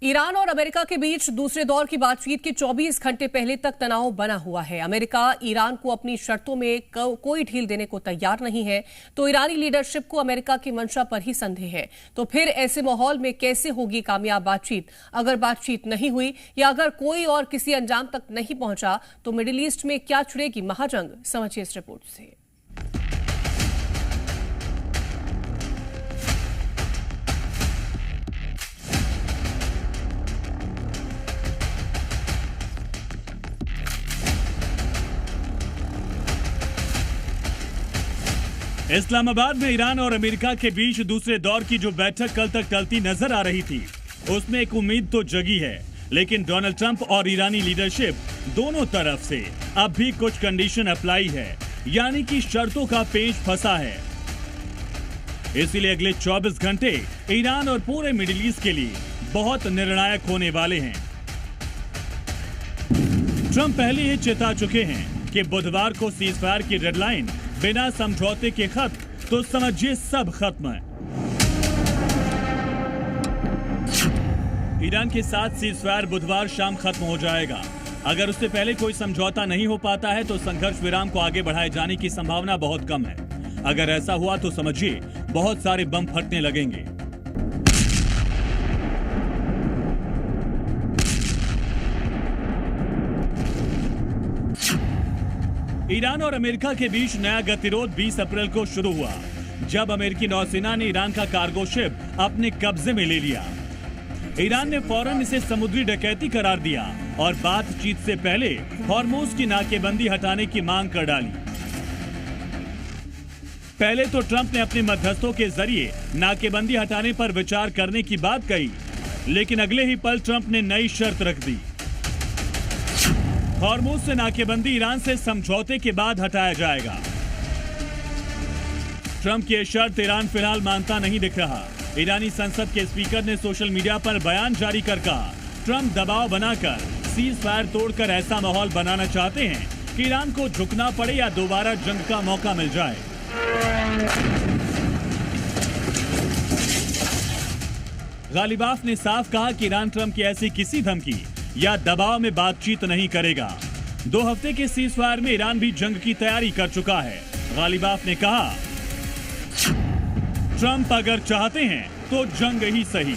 Iran और America के बीच दूसरे दौर की बातचीत के 24 घंटे पहले तक तनाव बना हुआ है। अमेरिका ईरान को अपनी शर्तों में कोई ढील देने को तैयार नहीं है, तो ईरानी लीडरशिप को अमेरिका की मंशा पर ही संदेह है। तो फिर ऐसे माहौल में कैसे होगी कामयाब बातचीत? अगर बातचीत नहीं हुई या अगर कोई और किसी अंजाम तक नहीं पहुंचा तो मिडिल ईस्ट में क्या छिड़ेगी महाजंग? समझिए इस रिपोर्ट से। इस्लामाबाद में ईरान और अमेरिका के बीच दूसरे दौर की जो बैठक कल तक टलती नजर आ रही थी, उसमें एक उम्मीद तो जगी है, लेकिन डोनाल्ड ट्रंप और ईरानी लीडरशिप दोनों तरफ से अब भी कुछ कंडीशन अप्लाई है, यानी कि शर्तों का पेच फंसा है। इसीलिए अगले 24 घंटे ईरान और पूरे मिडिल ईस्ट के लिए बहुत निर्णायक होने वाले हैं। ट्रंप पहले ही चेता चुके हैं कि बुधवार को सीजफायर की डेडलाइन बिना समझौते के खत्म तो समझिए सब खत्म है। ईरान के साथ सीजफायर बुधवार शाम खत्म हो जाएगा। अगर उससे पहले कोई समझौता नहीं हो पाता है तो संघर्ष विराम को आगे बढ़ाए जाने की संभावना बहुत कम है। अगर ऐसा हुआ तो समझिए बहुत सारे बम फटने लगेंगे। ईरान और अमेरिका के बीच नया गतिरोध 20 अप्रैल को शुरू हुआ, जब अमेरिकी नौसेना ने ईरान का कार्गो शिप अपने कब्जे में ले लिया। ईरान ने फौरन इसे समुद्री डकैती करार दिया और बातचीत से पहले हॉर्मुज की नाकेबंदी हटाने की मांग कर डाली। पहले तो ट्रंप ने अपने मध्यस्थों के जरिए नाकेबंदी हटाने पर विचार करने की बात कही, लेकिन अगले ही पल ट्रंप ने नई शर्त रख दी। हॉर्मुज से नाकेबंदी ईरान से समझौते के बाद हटाया जाएगा। ट्रंप की शर्त ईरान फिलहाल मानता नहीं दिख रहा। ईरानी संसद के स्पीकर ने सोशल मीडिया पर बयान जारी कर कहा, ट्रंप दबाव बनाकर सीज फायर तोड़कर ऐसा माहौल बनाना चाहते हैं कि ईरान को झुकना पड़े या दोबारा जंग का मौका मिल जाए। गालिबाफ ने साफ कहा कि ईरान ट्रंप की ऐसी किसी धमकी या दबाव में बातचीत नहीं करेगा। 2 हफ्ते के सीज फायर में ईरान भी जंग की तैयारी कर चुका है। गालिबाफ ने कहा, ट्रंप अगर चाहते हैं तो जंग ही सही।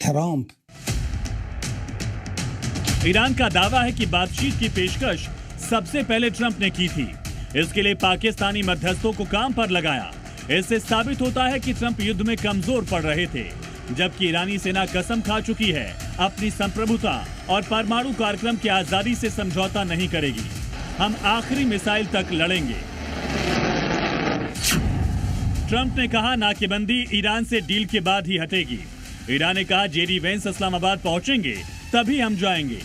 ट्रंप। ईरान का दावा है कि बातचीत की पेशकश सबसे पहले ट्रंप ने की थी। इसके लिए पाकिस्तानी मध्यस्थों को काम पर लगाया। इससे साबित होता है कि ट्रंप युद्ध में कमजोर पड़ रहे थे, जबकि ईरानी सेना कसम खा चुकी है अपनी संप्रभुता और परमाणु कार्यक्रम की आजादी से समझौता नहीं करेगी। हम आखिरी मिसाइल तक लड़ेंगे। ट्रंप ने कहा, नाकेबंदी ईरान से डील के बाद ही हटेगी। ईरान ने कहा, जेडी वेंस इस्लामाबाद पहुंचेंगे तभी हम जाएंगे।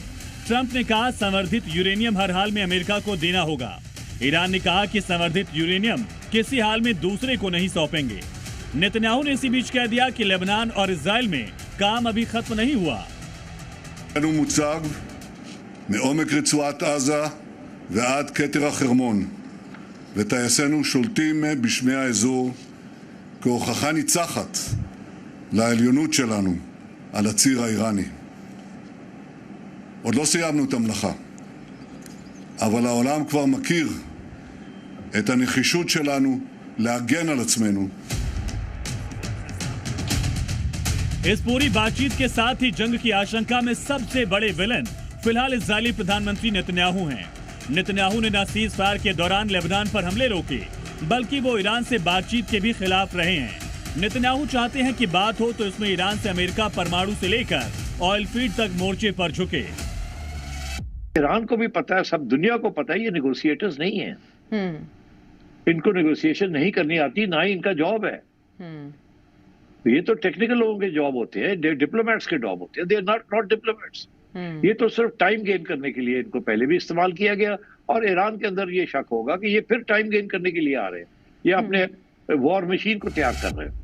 ट्रंप ने कहा, संवर्धित यूरेनियम हर हाल में अमेरिका को देना होगा। ईरान ने कहा कि संवर्धित यूरेनियम किसी हाल में दूसरे को नहीं सौंपेंगे। नेतन्याहू ने इसी बीच कह दिया कि लेबनान और इजराइल में काम अभी खत्म नहीं हुआ। מוצג מעומק רצועת עזה ועד כתר החרמון, וטייסינו שולטים בשמי האזור כהוכחה ניצחת לעליונות שלנו על הציר האיראני. עוד לא סיימנו את המלאכה, אבל העולם כבר מכיר את הנחישות שלנו להגן על עצמנו. इस पूरी बातचीत के साथ ही जंग की आशंका में सबसे बड़े विलेन फिलहाल इजरायली प्रधानमंत्री नेतन्याहू हैं। नेतन्याहू ने न सीज फायर के दौरान लेबनान पर हमले रोके, बल्कि वो ईरान से बातचीत के भी खिलाफ रहे हैं। नेतन्याहू चाहते हैं कि बात हो तो इसमें ईरान से अमेरिका परमाणु से लेकर ऑयल फीड तक मोर्चे पर झुके। ईरान को भी पता है, सब दुनिया को पता है, ये नेगोशिएटर्स नहीं है। इनको नेगोशिएशन नहीं करनी आती, ना ही इनका जॉब है। ये तो टेक्निकल लोगों के जॉब होते हैं, डिप्लोमेट्स के जॉब होते हैं। They are not diplomats. ये तो सिर्फ टाइम गेन करने के लिए इनको पहले भी इस्तेमाल किया गया, और ईरान के अंदर ये शक होगा कि ये फिर टाइम गेन करने के लिए आ रहे हैं। ये अपने वॉर मशीन को तैयार कर रहे हैं।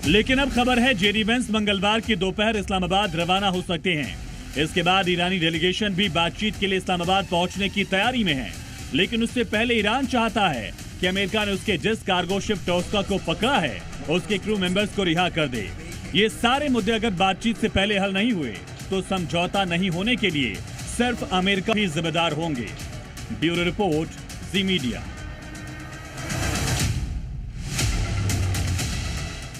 लेकिन अब खबर है जेडी वेंस मंगलवार की दोपहर इस्लामाबाद रवाना हो सकते हैं। इसके बाद ईरानी डेलीगेशन भी बातचीत के लिए इस्लामाबाद पहुंचने की तैयारी में है। लेकिन उससे पहले ईरान चाहता है कि अमेरिका ने उसके जिस कार्गो शिप टोस्का को पकड़ा है उसके क्रू मेंबर्स को रिहा कर दे। ये सारे मुद्दे अगर बातचीत से पहले हल नहीं हुए तो समझौता नहीं होने के लिए सिर्फ अमेरिका ही जिम्मेदार होंगे। ब्यूरो रिपोर्ट, ज़ी मीडिया।